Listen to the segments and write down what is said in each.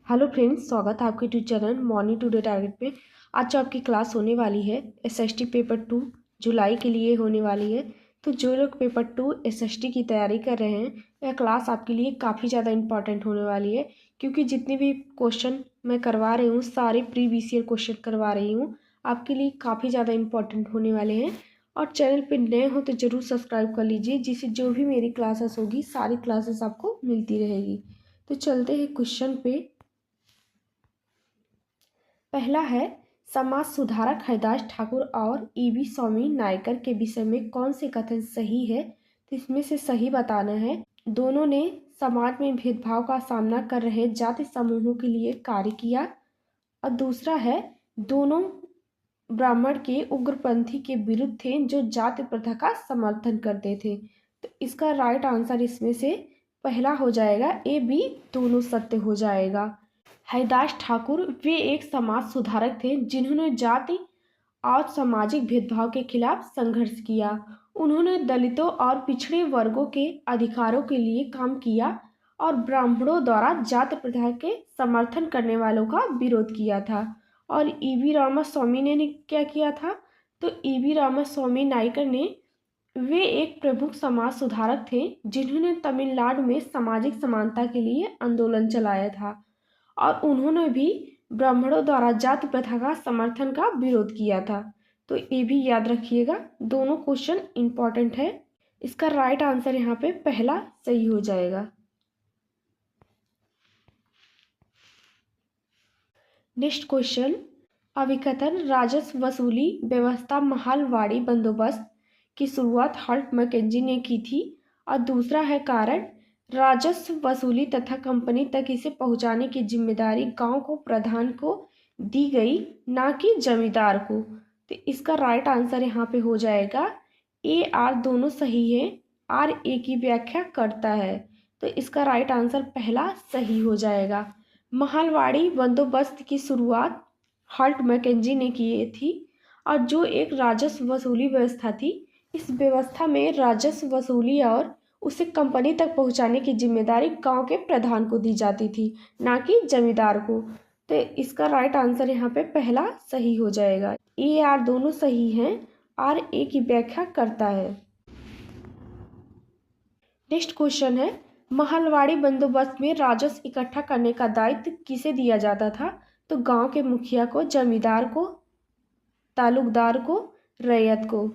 Hello friends, स्वागत है आपके tutor channel morning today target पे। आज जो आपकी क्लास होने वाली है एसएसटी पेपर 2 जुलाई के लिए होने वाली है। तो जो लोग पेपर 2 एसएसटी की तैयारी कर रहे हैं, यह क्लास आपके लिए काफ़ी ज़्यादा इंपॉर्टेंट होने वाली है, क्योंकि जितने भी क्वेश्चन मैं करवा रही हूँ सारे प्रीवियस ईयर क्वेश्चन करवा रही हूँ। आपके लिए काफ़ी ज़्यादा इंपॉर्टेंट होने वाले हैं। और चैनल पर नए हो तो ज़रूर सब्सक्राइब कर लीजिए, जिससे जो भी मेरी क्लासेस होगी सारी क्लासेस आपको मिलती रहेगी। तो चलते हैं क्वेश्चन पे। पहला है, समाज सुधारक हरिदास ठाकुर और ईवी स्वामी नायकर के विषय में कौन से कथन सही है। तो इसमें से सही बताना है। दोनों ने समाज में भेदभाव का सामना कर रहे जाति समूहों के लिए कार्य किया। और दूसरा है, दोनों ब्राह्मण के उग्रपंथी के विरुद्ध थे जो जाति प्रथा का समर्थन करते थे। तो इसका राइट आंसर इसमें से पहला हो जाएगा, ए बी दोनों सत्य हो जाएगा। हरिदास ठाकुर वे एक समाज सुधारक थे जिन्होंने जाति और सामाजिक भेदभाव के खिलाफ संघर्ष किया। उन्होंने दलितों और पिछड़े वर्गों के अधिकारों के लिए काम किया और ब्राह्मणों द्वारा जाति प्रथा के समर्थन करने वालों का विरोध किया था। और ईवी रामास्वामी ने क्या किया था? तो ईवी रामास्वामी नायकर ने वे एक प्रमुख समाज सुधारक थे जिन्होंने तमिलनाडु में सामाजिक समानता के लिए आंदोलन चलाया था और उन्होंने भी ब्राह्मणों द्वारा जाति प्रथा का समर्थन का विरोध किया था। तो ये भी याद रखिएगा, दोनों क्वेश्चन इंपॉर्टेंट है। इसका राइट आंसर यहाँ पे पहला सही हो जाएगा। नेक्स्ट क्वेश्चन, अभिकथन राजस्व वसूली व्यवस्था महालवाड़ी बंदोबस्त की शुरुआत हल्ट मैकेंजी ने की थी। और दूसरा है कारण, राजस्व वसूली तथा कंपनी तक इसे पहुंचाने की जिम्मेदारी गांव को प्रधान को दी गई, ना कि जमींदार को। तो इसका राइट आंसर यहाँ पे हो जाएगा ए आर दोनों सही है। आर ए की व्याख्या करता है, तो इसका राइट आंसर पहला सही हो जाएगा। महालवाड़ी बंदोबस्त की शुरुआत हल्ट मैकेंजी ने की थी और जो एक राजस्व वसूली व्यवस्था थी। इस व्यवस्था में राजस्व वसूली और उसे कंपनी तक पहुंचाने की जिम्मेदारी गांव के प्रधान को दी जाती थी, ना कि जमींदार को। तो इसका राइट आंसर यहाँ पे पहला सही हो जाएगा। ए आर दोनों सही हैं, आर ए की व्याख्या करता है। नेक्स्ट क्वेश्चन है, महलवाड़ी बंदोबस्त में राजस्व इकट्ठा करने का दायित्व किसे दिया जाता था। तो गांव के मुखिया को, जमींदार को, तालुकदार को, रैयत को।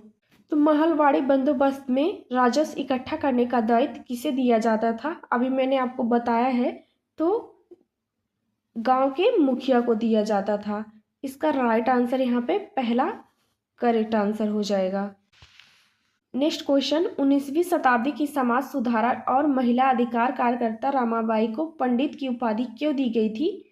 तो महलवाड़ी बंदोबस्त में राजस्व इकट्ठा करने का दायित्व किसे दिया जाता था, अभी मैंने आपको बताया है। तो गांव के मुखिया को दिया जाता था। इसका राइट आंसर यहाँ पे पहला करेक्ट आंसर हो जाएगा। नेक्स्ट क्वेश्चन, 19वीं शताब्दी की समाज सुधारक और महिला अधिकार कार्यकर्ता रमाबाई को पंडित की उपाधि क्यों दी गई थी।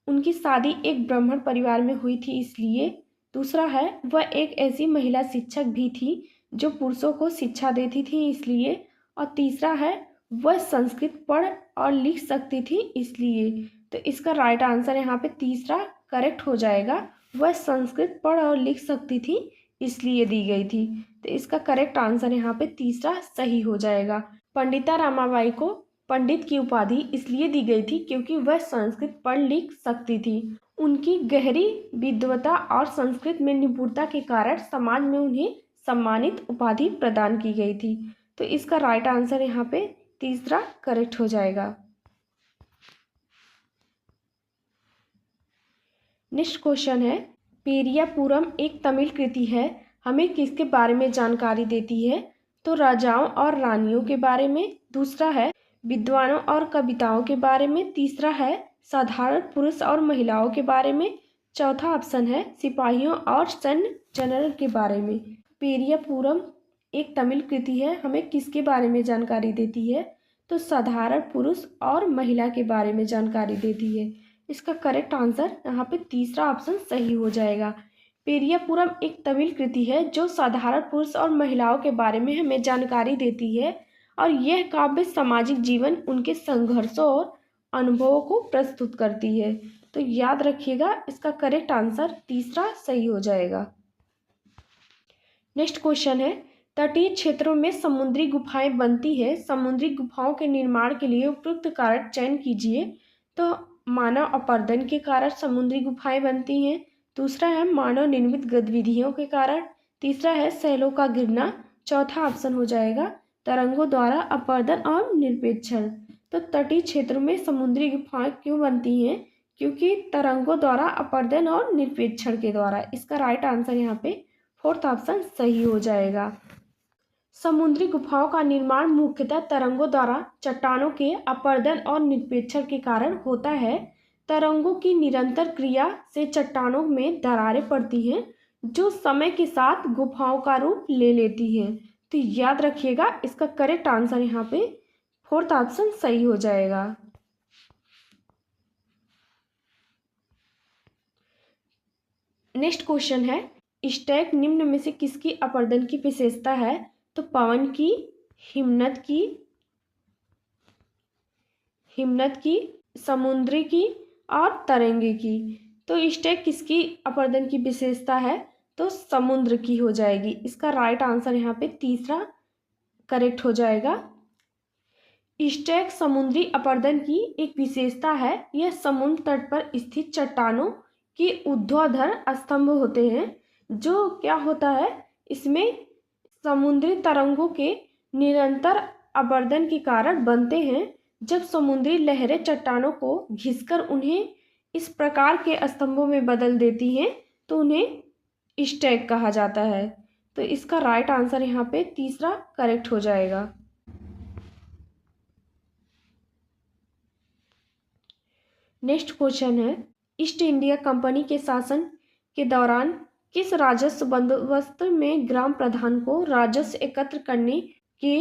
उनकी शादी एक ब्राह्मण परिवार में हुई थी इसलिए। दूसरा है, वह एक ऐसी महिला शिक्षक भी थी जो पुरुषों को शिक्षा देती थी इसलिए। और तीसरा है, वह संस्कृत पढ़ और लिख सकती थी इसलिए। तो इसका राइट आंसर यहाँ पे तीसरा करेक्ट हो जाएगा, वह संस्कृत पढ़ और लिख सकती थी इसलिए दी गई थी। तो इसका करेक्ट आंसर यहाँ पे तीसरा सही हो जाएगा। पंडिता रमाबाई को पंडित की उपाधि इसलिए दी गई थी क्योंकि वह संस्कृत पढ़ लिख सकती थी। उनकी गहरी विद्वता और संस्कृत में निपुणता के कारण समाज में उन्हें सम्मानित उपाधि प्रदान की गई थी। तो इसका राइट आंसर यहाँ पे तीसरा करेक्ट हो जाएगा। नेक्स्ट क्वेश्चन है, पेरियापुरम एक तमिल कृति है, हमें किसके बारे में जानकारी देती है। तो राजाओं और रानियों के बारे में। दूसरा है, विद्वानों और कविताओं के बारे में। तीसरा है, साधारण पुरुष और महिलाओं के बारे में। चौथा ऑप्शन है, सिपाहियों और सैन्य जनरल के बारे में। पेरियापुरम एक तमिल कृति है, हमें किसके बारे में जानकारी देती है। तो साधारण पुरुष और महिला के बारे में जानकारी देती है। इसका करेक्ट आंसर यहाँ पे तीसरा ऑप्शन सही हो जाएगा। पेरियापुरम एक तमिल कृति है जो साधारण पुरुष और महिलाओं के बारे में हमें जानकारी देती है और यह काव्य सामाजिक जीवन, उनके संघर्षों और अनुभवों को प्रस्तुत करती है। तो याद रखिएगा, इसका करेक्ट आंसर तीसरा सही हो जाएगा। नेक्स्ट क्वेश्चन है, तटीय क्षेत्रों में समुद्री गुफाएं बनती है, समुद्री गुफाओं के निर्माण के लिए उपयुक्त कारक चयन कीजिए। तो मानव अपरदन के कारण समुद्री गुफाएं बनती हैं। दूसरा है मानव निर्मित गतिविधियों के कारण। तीसरा है सैलों का गिरना। चौथा ऑप्शन हो जाएगा तरंगों द्वारा अपरदन और निरपेक्षण। तो तटीय क्षेत्रों में समुद्री गुफाएं क्यों बनती हैं? क्योंकि तरंगों द्वारा अपरदन और निरपेक्षण के द्वारा। इसका राइट आंसर यहाँ पे फोर्थ ऑप्शन सही हो जाएगा। समुद्री गुफाओं का निर्माण मुख्यतः तरंगों द्वारा चट्टानों के अपरदन और निरपेक्षण के कारण होता है। तरंगों की निरंतर क्रिया से चट्टानों में दरारें पड़ती हैं जो समय के साथ गुफाओं का रूप ले लेती हैं। तो याद रखिएगा इसका करेक्ट आंसर यहाँ पे फोर्थ ऑप्शन सही हो जाएगा। नेक्स्ट क्वेश्चन है स्टैक निम्न में से किसकी अपरदन की विशेषता है? तो पवन की, हिमनद की, समुद्री की और तरंगे की। तो स्टैक किसकी अपरदन की विशेषता है? तो समुद्र की हो जाएगी। इसका राइट आंसर यहाँ पे तीसरा करेक्ट हो जाएगा। स्टैक समुद्री अपरदन की एक विशेषता है। यह समुद्र तट पर स्थित चट्टानों के ऊर्ध्वाधर स्तंभ होते हैं जो क्या होता है इसमें समुद्री तरंगों के निरंतर अपरदन के कारण बनते हैं। जब समुद्री लहरें चट्टानों को घिसकर उन्हें इस प्रकार के स्तंभों में बदल देती हैं तो उन्हें स्टैक कहा जाता है। तो इसका राइट आंसर यहाँ पे तीसरा करेक्ट हो जाएगा। नेक्स्ट क्वेश्चन है ईस्ट इंडिया कंपनी के शासन के दौरान किस राजस्व बंदोबस्त में ग्राम प्रधान को राजस्व एकत्र करने के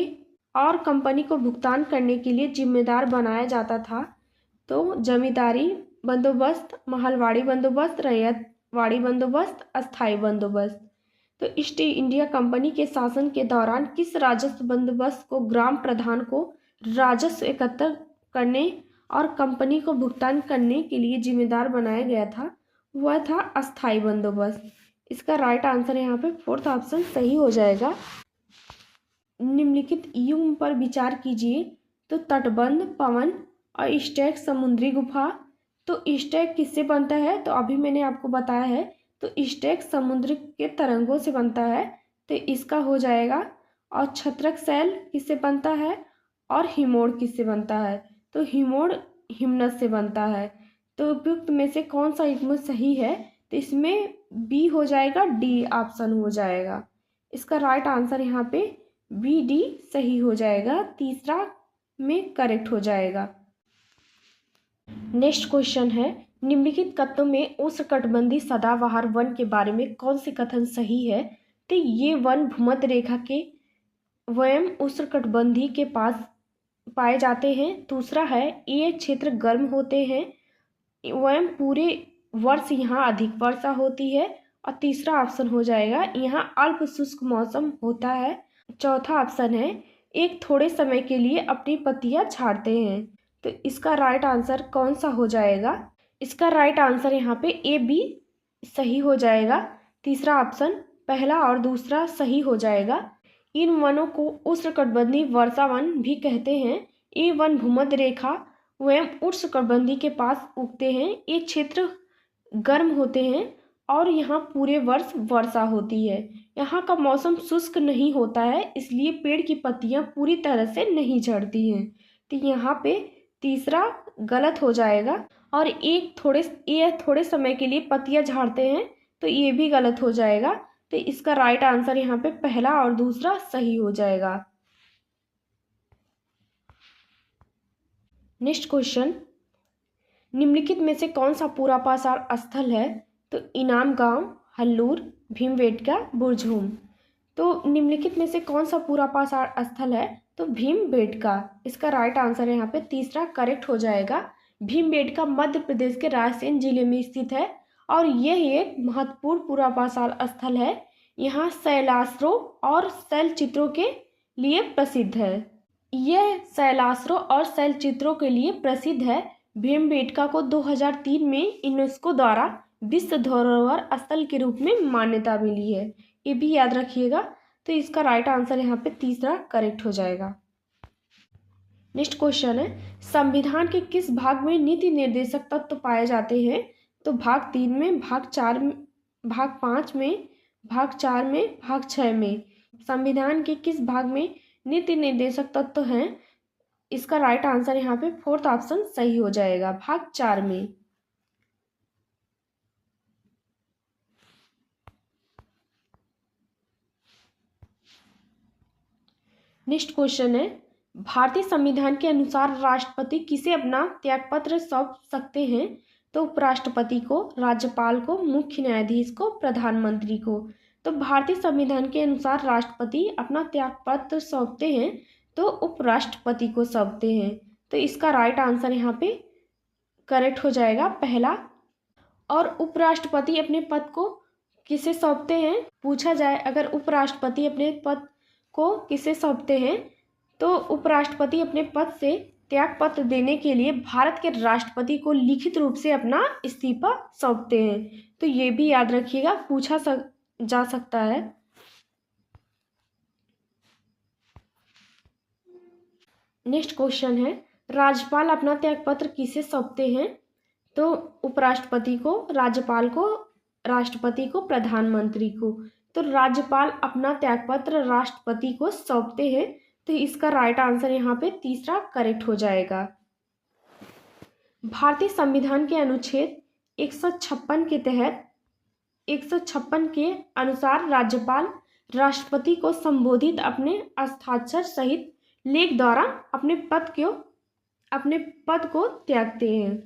और कंपनी को भुगतान करने के लिए जिम्मेदार बनाया जाता था? तो जमींदारी बंदोबस्त, महलवाड़ी बंदोबस्त, रैयतवाड़ी बंदोबस्त, अस्थाई बंदोबस्त। तो ईस्ट इंडिया कंपनी के शासन के दौरान किस राजस्व बंदोबस्त को ग्राम प्रधान को राजस्व एकत्र करने और कंपनी को भुगतान करने के लिए जिम्मेदार बनाया गया था? वह था अस्थाई बंदोबस्त। इसका राइट आंसर यहाँ पे फोर्थ ऑप्शन सही हो जाएगा। निम्नलिखित युग्म पर विचार कीजिए। तो तटबंध, पवन और स्टैक समुद्री गुफा। तो स्टैक किससे बनता है? तो अभी मैंने आपको बताया है। तो स्टैक समुद्र के तरंगों से बनता है तो इसका हो जाएगा। और छत्रक सैल किससे बनता है और हिमोड़ किससे बनता है? तो हिमोड़ हिमनद से बनता है। तो उपयुक्त में से कौन सा युग्म सही है? तो इसमें बी हो जाएगा, डी ऑप्शन हो जाएगा। इसका राइट आंसर यहाँ पे बी डी सही हो जाएगा, तीसरा में करेक्ट हो जाएगा। नेक्स्ट क्वेश्चन है निम्नलिखित कथनों में उष्णकटिबंधीय सदाबहार वन के बारे में कौन से कथन सही है? तो ये वन भूमध्य रेखा के वयम उष्णकटिबंधीय के पास पाए जाते हैं। दूसरा है ये क्षेत्र गर्म होते हैं वयम पूरे वर्ष यहाँ अधिक वर्षा होती है। और तीसरा ऑप्शन हो जाएगा यहाँ अल्प शुष्क मौसम होता है। चौथा ऑप्शन है एक थोड़े समय के लिए अपनी पत्तियां झाड़ते हैं। तो इसका राइट आंसर कौन सा हो जाएगा? इसका राइट आंसर यहाँ पे ए बी सही हो जाएगा। तीसरा ऑप्शन पहला और दूसरा सही हो जाएगा। इन वनों को उष्णकटिबंधीय वर्षा वन भी कहते हैं। ये वन भूमध्य रेखा एवं उष्णकटिबंधीय के पास उगते हैं। ये क्षेत्र गर्म होते हैं और यहाँ पूरे वर्ष वर्षा होती है। यहाँ का मौसम शुष्क नहीं होता है इसलिए पेड़ की पत्तियाँ पूरी तरह से नहीं झड़ती हैं। तो यहाँ पे तीसरा गलत हो जाएगा। और ये थोड़े समय के लिए पत्तियाँ झाड़ते हैं तो ये भी गलत हो जाएगा। तो इसका राइट आंसर यहाँ पे पहला और दूसरा सही हो जाएगा। नेक्स्ट क्वेश्चन निम्नलिखित में से कौन सा पूरा पाषाण स्थल है? तो इनाम गांव, हल्लूर, भीमबेटका, बुरझूम। तो निम्नलिखित में से कौन सा पूरा पाषाण स्थल है? तो भीमबेटका। इसका राइट आंसर यहाँ पे तीसरा करेक्ट हो जाएगा। भीमबेटका मध्य प्रदेश के रायसेन जिले में स्थित है और यह एक महत्वपूर्ण पूरा पाषाण स्थल है। यहाँ शैलाश्रों और शैलचित्रों के लिए प्रसिद्ध है। यह शैलाश्रों और शैलचित्रों के लिए प्रसिद्ध है। भीमबेटका को 2003 में यूनेस्को द्वारा विश्व धरोहर स्थल के रूप में मान्यता मिली है। ये भी याद रखिएगा। तो इसका राइट आंसर यहाँ पे तीसरा करेक्ट हो जाएगा। नेक्स्ट क्वेश्चन है, संविधान के किस भाग में नीति निर्देशक तत्व पाए जाते हैं? तो भाग 3 में, भाग 4 में, भाग 5 में, भाग 4 में, भाग 6 में। संविधान के किस भाग में नीति निर्देशक तत्व हैं? इसका राइट आंसर यहाँ पे फोर्थ ऑप्शन सही हो जाएगा, भाग 4 में। नेक्स्ट क्वेश्चन है, भारतीय संविधान के अनुसार राष्ट्रपति किसे अपना त्यागपत्र सौंप सकते हैं? तो उपराष्ट्रपति को, राज्यपाल को, मुख्य न्यायाधीश को, प्रधानमंत्री को। तो भारतीय संविधान के अनुसार राष्ट्रपति अपना त्यागपत्र सौंपते हैं तो उपराष्ट्रपति को सौंपते हैं। तो इसका राइट आंसर यहाँ पे करेक्ट हो जाएगा पहला। और उपराष्ट्रपति अपने पद को किसे सौंपते हैं? पूछा जाए अगर उपराष्ट्रपति अपने पद को किसे सौंपते हैं, तो उपराष्ट्रपति अपने पद से त्यागपत्र देने के लिए भारत के राष्ट्रपति को लिखित रूप से अपना इस्तीफा सौंपते हैं। तो ये भी याद रखिएगा, पूछा जा सकता है। नेक्स्ट क्वेश्चन है, राज्यपाल अपना त्यागपत्र किसे सौंपते हैं? तो उपराष्ट्रपति को, राज्यपाल को, राष्ट्रपति को, प्रधानमंत्री को। तो राज्यपाल अपना त्यागपत्र राष्ट्रपति को सौंपते हैं। तो इसका राइट आंसर यहाँ पे तीसरा करेक्ट हो जाएगा। भारतीय संविधान के अनुच्छेद 156 के तहत 156 के अनुसार राज्यपाल राष्ट्रपति को संबोधित अपने हस्ताक्षर सहित लेख द्वारा अपने पद को त्यागते हैं।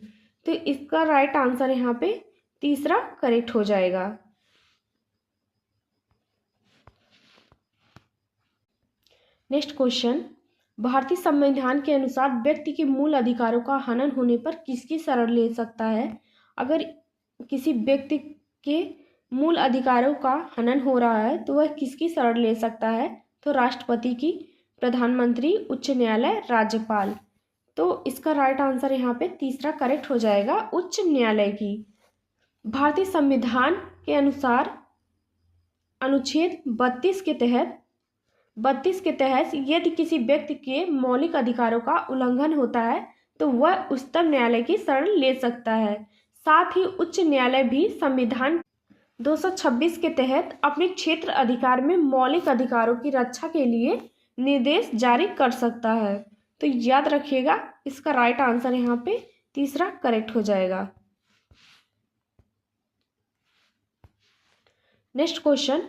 तो इसका राइट आंसर यहाँ पे तीसरा करेक्ट हो जाएगा। नेक्स्ट क्वेश्चन, भारतीय संविधान के अनुसार व्यक्ति के मूल अधिकारों का हनन होने पर किसकी शरण ले सकता है? अगर किसी व्यक्ति के मूल अधिकारों का हनन हो रहा है तो वह किसकी शरण ले सकता है? तो राष्ट्रपति की, प्रधानमंत्री, उच्च न्यायालय, राज्यपाल। तो इसका राइट आंसर यहाँ पे तीसरा करेक्ट हो जाएगा, उच्च न्यायालय की। भारतीय संविधान के अनुसार अनुच्छेद 32 के तहत यदि किसी व्यक्ति के मौलिक अधिकारों का उल्लंघन होता है तो वह उच्चतम न्यायालय की शरण ले सकता है। साथ ही उच्च न्यायालय भी संविधान 226 के तहत अपने क्षेत्र अधिकार में मौलिक अधिकारों की रक्षा के लिए निर्देश जारी कर सकता है। तो याद रखिएगा, इसका राइट आंसर यहाँ पे तीसरा करेक्ट हो जाएगा। नेक्स्ट क्वेश्चन,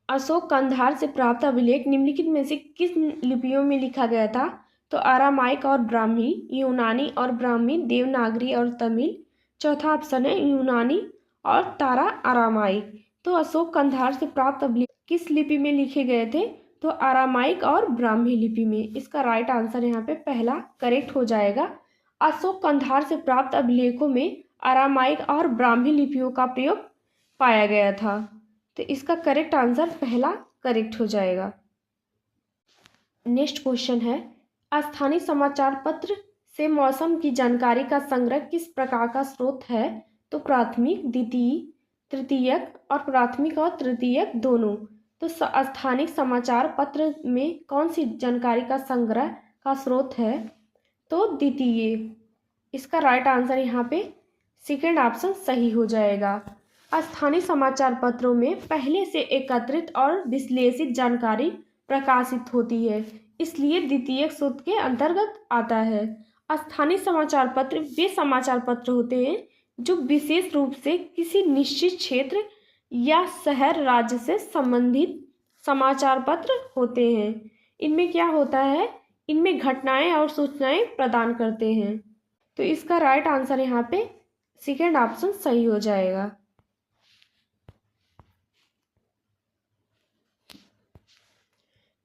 अशोक कंधार से प्राप्त अभिलेख निम्नलिखित में से किस लिपियों में लिखा गया था? तो अरामाइक और ब्राह्मी, यूनानी और ब्राह्मी, देवनागरी और तमिल। चौथा ऑप्शन है यूनानी और तारा अरामाइक। तो अशोक कंधार से प्राप्त अभिलेख किस लिपि में लिखे गए थे? तो अरामाइक और ब्राह्मी लिपि में। इसका राइट आंसर यहाँ पे पहला करेक्ट हो जाएगा। अशोक कंधार से प्राप्त अभिलेखों में अरामाइक और ब्राह्मी लिपियों का प्रयोग पाया गया था। तो इसका करेक्ट आंसर पहला करेक्ट हो जाएगा। नेक्स्ट क्वेश्चन है, स्थानीय समाचार पत्र से मौसम की जानकारी का संग्रह किस प्रकार का स्रोत है? तो प्राथमिक, द्वितीय, तृतीयक और प्राथमिक और तृतीयक दोनों। तो स्थानिक समाचार पत्र में कौन सी जानकारी का संग्रह का स्रोत है? तो द्वितीय। इसका राइट आंसर यहाँ पे सेकेंड ऑप्शन सही हो जाएगा। स्थानीय समाचार पत्रों में पहले से एकत्रित और विश्लेषित जानकारी प्रकाशित होती है, इसलिए द्वितीयक स्रोत के अंतर्गत आता है। स्थानीय समाचार पत्र वे समाचार पत्र होते हैं जो विशेष रूप से किसी निश्चित क्षेत्र या शहर राज्य से संबंधित समाचार पत्र होते हैं। इनमें क्या होता है? इनमें घटनाएं और सूचनाएं प्रदान करते हैं। तो इसका राइट आंसर यहाँ पे सेकेंड ऑप्शन सही हो जाएगा।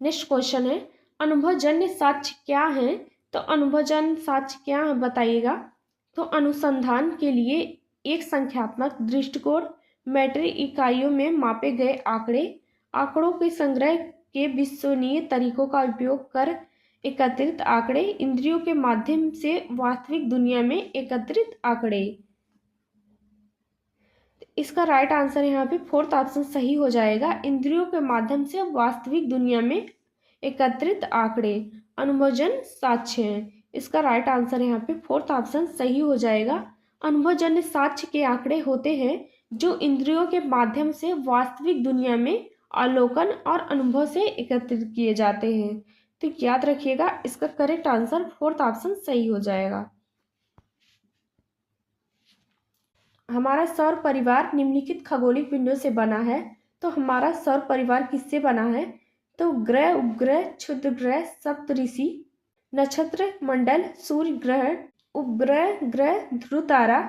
नेक्स्ट क्वेश्चन है, अनुभवजन्य साक्ष्य क्या है? तो अनुभवजन्य साक्ष्य क्या है बताइएगा। तो अनुसंधान के लिए एक संख्यात्मक दृष्टिकोण, मीट्रिक इकाइयों में मापे गए आंकड़ों के संग्रह के विश्वसनीय तरीकों का उपयोग कर एकत्रित आंकड़े, इंद्रियों के माध्यम से वास्तविक दुनिया में एकत्रित आंकड़े। इसका राइट आंसर यहाँ पे फोर्थ ऑप्शन सही हो जाएगा, इंद्रियों के माध्यम से वास्तविक दुनिया में एकत्रित आंकड़े, अनुभवजन्य साक्ष्य हैं। इसका राइट आंसर यहाँ पे फोर्थ ऑप्शन सही हो जाएगा। अनुभवजन्य साक्ष्य के आंकड़े होते हैं जो इंद्रियों के माध्यम से वास्तविक दुनिया में अवलोकन और अनुभव से एकत्रित किए जाते हैं। तो याद रखिएगा, इसका करेक्ट आंसर फोर्थ ऑप्शन सही हो जाएगा। हमारा सौर परिवार निम्नलिखित खगोलिक पिंडों से बना है। तो हमारा सौर परिवार किससे बना है? तो ग्रह, उपग्रह, क्षुद्र ग्रह, सप्तऋषि, नक्षत्र मंडल, सूर्य ग्रह, उपग्रह, ग्रह, ध्रुव तारा।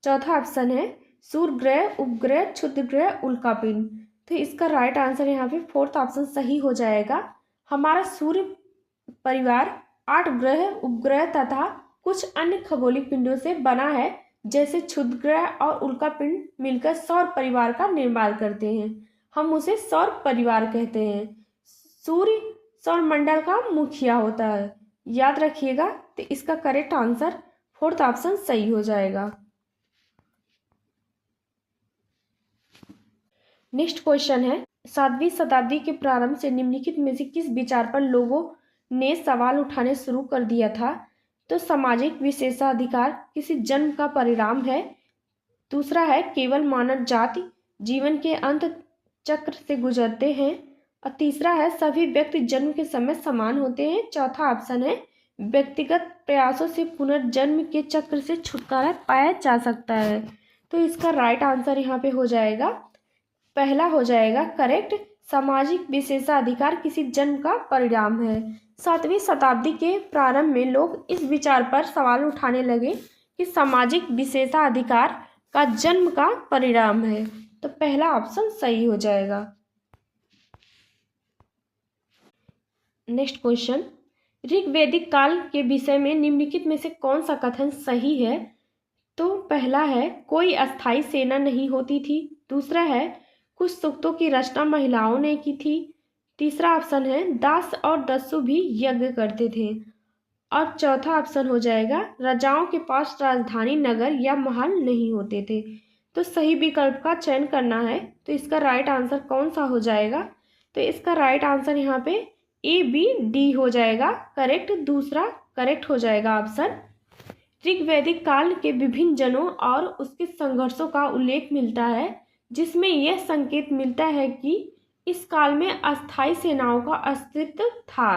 चौथा ऑप्शन है सूर्य ग्रह, उपग्रह, क्षुद्र ग्रह, उल्कापिंड। तो इसका राइट आंसर यहाँ पे फोर्थ ऑप्शन सही हो जाएगा। हमारा सूर्य परिवार 8 ग्रह, उपग्रह तथा कुछ अन्य खगोलिक पिंडों से बना है, जैसे क्षुद्र ग्रह और उल्कापिंड मिलकर सौर परिवार का निर्माण करते हैं। हम उसे सौर परिवार कहते हैं। सूर्य सौर मंडल का मुखिया होता है। याद रखिएगा, तो इसका करेक्ट आंसर फोर्थ ऑप्शन सही हो जाएगा। नेक्स्ट क्वेश्चन है, 7वीं शताब्दी के प्रारंभ से निम्नलिखित में से किस विचार पर लोगों ने सवाल उठाने शुरू कर दिया था? तो सामाजिक विशेषाधिकार किसी जन्म का परिणाम है। दूसरा है केवल मानव जाति जीवन के अंत चक्र से गुजरते हैं। और तीसरा है सभी व्यक्ति जन्म के समय समान होते हैं। चौथा ऑप्शन है व्यक्तिगत प्रयासों से पुनर्जन्म के चक्र से छुटकारा पाया जा सकता है। तो इसका राइट आंसर यहाँ पे हो जाएगा, पहला हो जाएगा करेक्ट, सामाजिक विशेषाधिकार किसी जन्म का परिणाम है। 7वीं शताब्दी के प्रारंभ में लोग इस विचार पर सवाल उठाने लगे कि सामाजिक विशेषाधिकार का जन्म का परिणाम है। तो पहला ऑप्शन सही हो जाएगा। नेक्स्ट क्वेश्चन, ऋग्वैदिक काल के विषय में निम्नलिखित में से कौन सा कथन सही है? तो पहला है कोई अस्थायी सेना नहीं होती थी। दूसरा है कुछ सूक्तों की रचना महिलाओं ने की थी। तीसरा ऑप्शन है दास और दस्यु भी यज्ञ करते थे। और चौथा ऑप्शन हो जाएगा राजाओं के पास राजधानी, नगर या महल नहीं होते थे। तो सही विकल्प का चयन करना है। तो इसका राइट आंसर कौन सा हो जाएगा? तो इसका राइट आंसर यहाँ पे ए, बी, डी हो जाएगा करेक्ट। दूसरा करेक्ट हो जाएगा ऑप्शन। ऋग्वैदिक काल के विभिन्न जनों और उसके संघर्षों का उल्लेख मिलता है, जिसमें यह संकेत मिलता है कि इस काल में अस्थायी सेनाओं का अस्तित्व था।